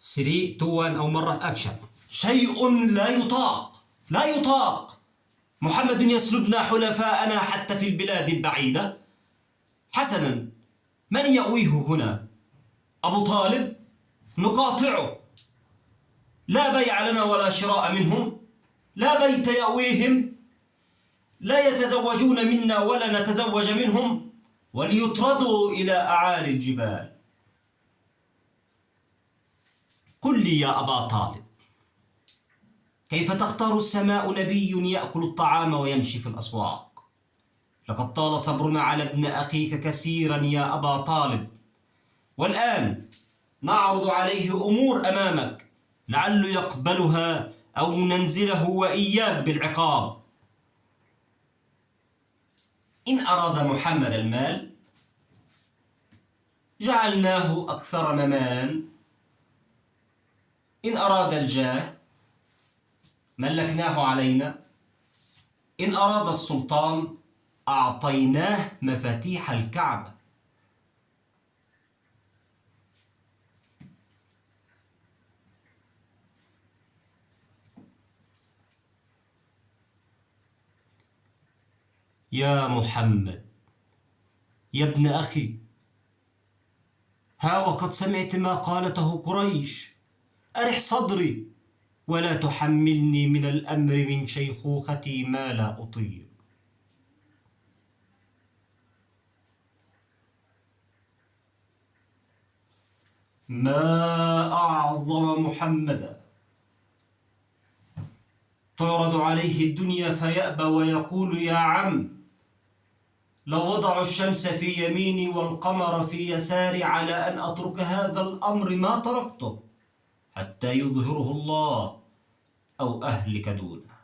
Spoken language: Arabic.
3 2 1 أو مرة أكشن. شيء لا يطاق، لا يطاق. محمد يسلبنا حلفاءنا حتى في البلاد البعيدة. حسنا، من يأويه هنا؟ أبو طالب؟ نقاطعه، لا بيع لنا ولا شراء منهم، لا بيت يأويهم، لا يتزوجون منا ولا نتزوج منهم، وليطردوا إلى أعالي الجبال. قل لي يا أبا طالب، كيف تختار السماء نبي يأكل الطعام ويمشي في الأسواق؟ لقد طال صبرنا على ابن أخيك كثيرا يا أبا طالب، والآن نعرض عليه أمور أمامك لعله يقبلها أو ننزله وإياك بالعقاب. إن أراد محمد المال جعلناه أكثرنا مالا، إن أراد الجاه ملكناه علينا، إن أراد السلطان أعطيناه مفاتيح الكعبة. يا محمد يا ابن أخي، ها وقد سمعت ما قالته قريش، أرح صدري ولا تحملني من الأمر من شيخوختي ما لا أطيق. ما أعظم محمدا، تعرض عليه الدنيا فيأبى ويقول يا عم، لو وضعوا الشمس في يميني والقمر في يساري على أن أترك هذا الأمر ما تركته حتى يظهره الله أو أهلك دونه.